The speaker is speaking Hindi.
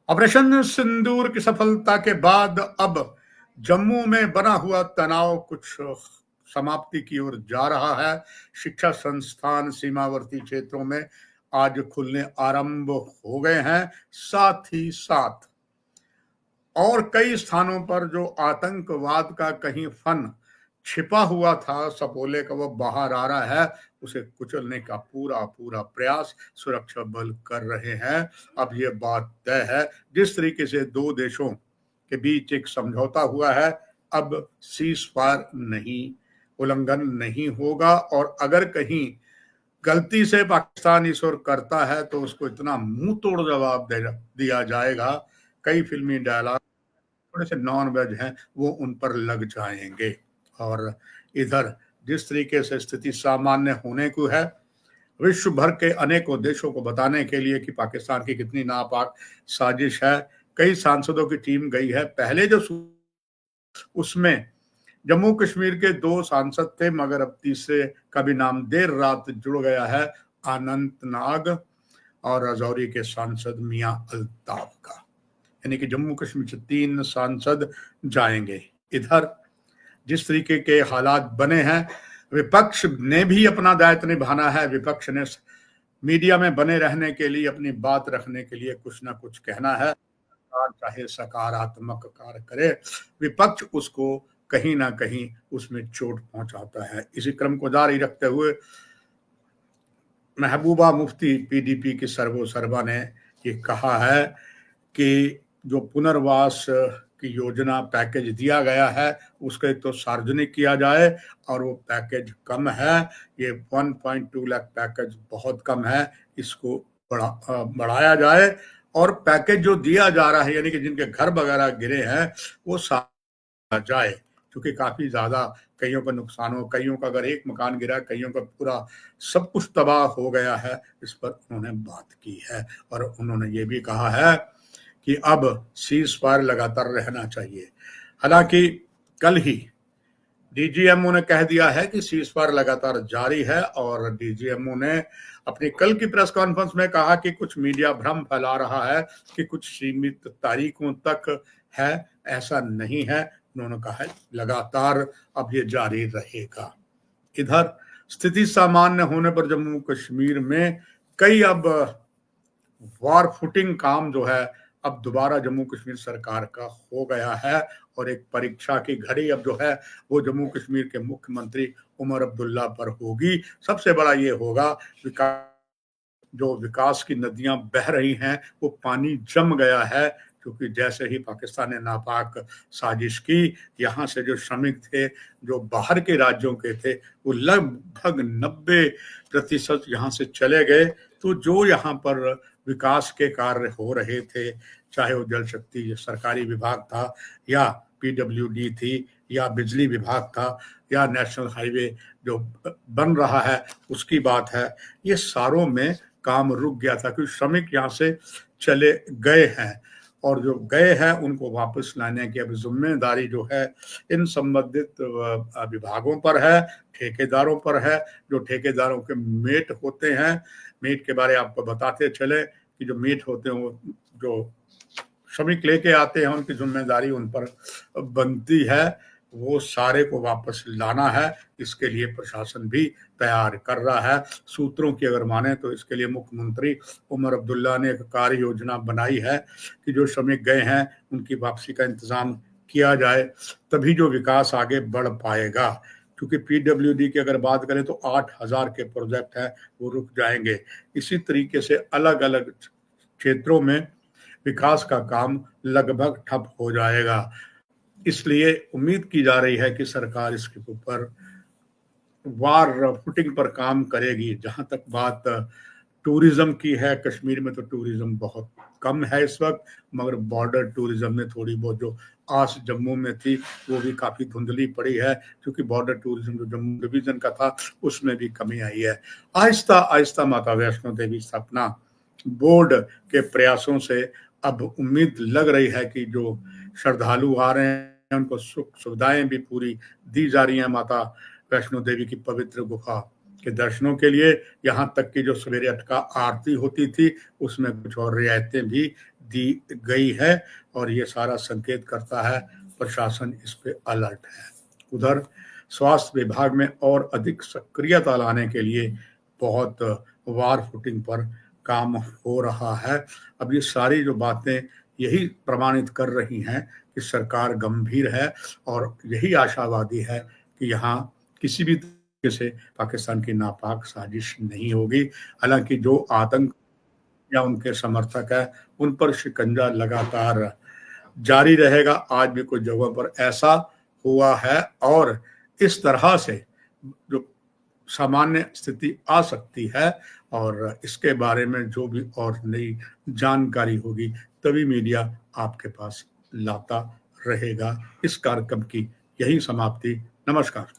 ऑपरेशन सिंदूर की सफलता के बाद अब जम्मू में बना हुआ तनाव कुछ समाप्ति की ओर जा रहा है। शिक्षा संस्थान सीमावर्ती क्षेत्रों में आज खुलने आरंभ हो गए हैं। साथ ही साथ और कई स्थानों पर जो आतंकवाद का कहीं फन छिपा हुआ था सपोले का, वो बाहर आ रहा है। उसे कुचलने का पूरा पूरा प्रयास सुरक्षा बल कर रहे हैं। अब ये बात तय है, जिस तरीके से दो देशों के बीच एक समझौता हुआ है, अब सीज फायर नहीं, उल्लंघन नहीं होगा। और अगर कहीं गलती से पाकिस्तान इस ओर करता है तो उसको इतना मुंह तोड़ जवाब दिया जाएगा। कई फिल्मी डायलॉग थोड़े से नॉन वेज हैं, वो उन पर लग जाएंगे। और इधर जिस तरीके से स्थिति सामान्य होने को है, विश्व भर के अनेकों देशों को बताने के लिए कि पाकिस्तान की कितनी नापाक साजिश है, कई सांसदों की टीम गई है। पहले जो उसमें जम्मू कश्मीर के दो सांसद थे, मगर अब तीसरे का भी नाम देर रात जुड़ गया है, अनंतनाग और राजौरी के सांसद मियां अल्ताफ का। यानी कि जम्मू कश्मीर से 3 सांसद जाएंगे। इधर जिस तरीके के हालात बने हैं, विपक्ष ने भी अपना दायित्व निभाना है। विपक्ष ने मीडिया में बने रहने के लिए, अपनी बात रखने के लिए कुछ ना कुछ कहना है। चाहे सकारात्मक कार्य करे, विपक्ष उसको कहीं ना कहीं उसमें चोट पहुंचाता है। इसी क्रम को जारी रखते हुए महबूबा मुफ्ती पीडीपी की सर्वा ने ये कहा है कि जो पुनर्वास की योजना पैकेज दिया गया है उसको एक तो सार्वजनिक किया जाए, और वो पैकेज कम है, ये 1.2 लाख पैकेज बहुत कम है, इसको बढ़ाया जाए। और पैकेज जो दिया जा रहा है, यानी कि जिनके घर वगैरह गिरे हैं, वो जाए, क्योंकि काफी ज्यादा कईयों का नुकसान हो, कईयों का अगर एक मकान गिरा, कईयों का पूरा सब कुछ तबाह हो गया है। इस पर उन्होंने बात की है और उन्होंने ये भी कहा है कि अब सीज फायर लगातार रहना चाहिए। हालांकि कल ही डीजीएमओ ने कह दिया है कि सीज फायर लगातार जारी है, और डीजीएमओ ने अपनी कल की प्रेस कॉन्फ्रेंस में कहा कि कुछ मीडिया भ्रम फैला रहा है कि कुछ सीमित तारीखों तक है, ऐसा नहीं है। उन्होंने कहा है लगातार अब ये जारी रहेगा। इधर स्थिति सामान्य होने पर जम्मू कश्मीर में कई अब वार फुटिंग काम जो है, अब दोबारा जम्मू कश्मीर सरकार का हो गया है। और एक परीक्षा की घड़ी अब जो है वो जम्मू कश्मीर के मुख्यमंत्री उमर अब्दुल्ला पर होगी। सबसे बड़ा ये होगा, जो विकास की नदियां बह रही हैं वो पानी जम गया है, क्योंकि जैसे ही पाकिस्तान ने नापाक साजिश की, यहाँ से जो श्रमिक थे जो बाहर के राज्यों के थे, वो लगभग 90% यहाँ से चले गए। तो जो यहाँ पर विकास के कार्य हो रहे थे, चाहे वो जल शक्ति सरकारी विभाग था, या पीडब्ल्यूडी थी, या बिजली विभाग था, या नेशनल हाईवे जो बन रहा है उसकी बात है, ये सारों में काम रुक गया था, क्योंकि श्रमिक यहाँ से चले गए हैं। और जो गए हैं उनको वापस लाने की अब जिम्मेदारी जो है इन संबंधित विभागों पर है, ठेकेदारों पर है। जो ठेकेदारों के मेट होते हैं, मेट के बारे आपको बताते चले कि जो मेट होते हैं वो जो श्रमिक लेके आते हैं, उनकी जिम्मेदारी उन पर बनती है, वो सारे को वापस लाना है। इसके लिए प्रशासन भी तैयार कर रहा है। सूत्रों की अगर माने तो इसके लिए मुख्यमंत्री उमर अब्दुल्ला ने एक कार्य योजना बनाई है कि जो श्रमिक गए हैं उनकी वापसी का इंतजाम किया जाए, तभी जो विकास आगे बढ़ पाएगा। क्योंकि पीडब्ल्यूडी की अगर बात करें तो 8,000 के प्रोजेक्ट हैं, वो रुक जाएंगे। इसी तरीके से अलग अलग क्षेत्रों में विकास का काम लगभग ठप हो जाएगा। इसलिए उम्मीद की जा रही है कि सरकार इसके ऊपर वार फुटिंग पर काम करेगी। जहां तक बात टूरिज्म की है, कश्मीर में तो टूरिज्म बहुत कम है इस वक्त, मगर बॉर्डर टूरिज्म में थोड़ी बहुत जो आस जम्मू में थी वो भी काफी धुंधली पड़ी है, क्योंकि बॉर्डर टूरिज्म जो जम्मू डिवीजन का था उसमें भी कमी आई है। आहिस्ता आहिस्ता माता वैष्णो देवी स्थापना बोर्ड के प्रयासों से अब उम्मीद लग रही है कि जो श्रद्धालु आ रहे हैं उनको सुख सुविधाएं भी पूरी दी जा रही हैं। माता वैष्णो देवी की पवित्र गुफा के दर्शनों के लिए यहाँ तक कि जो सवेरे 8 का आरती होती थी उसमें कुछ और रियायतें भी दी गई है और ये सारा संकेत करता है प्रशासन इस पे अलर्ट है। उधर स्वास्थ्य विभाग में और अधिक सक्रियता लाने के लिए बहुत वार फुटिंग पर काम हो रहा है। अब ये सारी जो बातें यही प्रमाणित कर रही हैं कि सरकार गंभीर है और यही आशावादी है कि यहाँ किसी भी तरीके से पाकिस्तान की नापाक साजिश नहीं होगी। हालांकि जो आतंक या उनके समर्थक है उन पर शिकंजा लगातार जारी रहेगा। आज भी कुछ जगहों पर ऐसा हुआ है और इस तरह से जो सामान्य स्थिति आ सकती है और इसके बारे में जो भी और नई जानकारी होगी तभी मीडिया आपके पास लाता रहेगा। इस कार्यक्रम की यही समाप्ति। नमस्कार।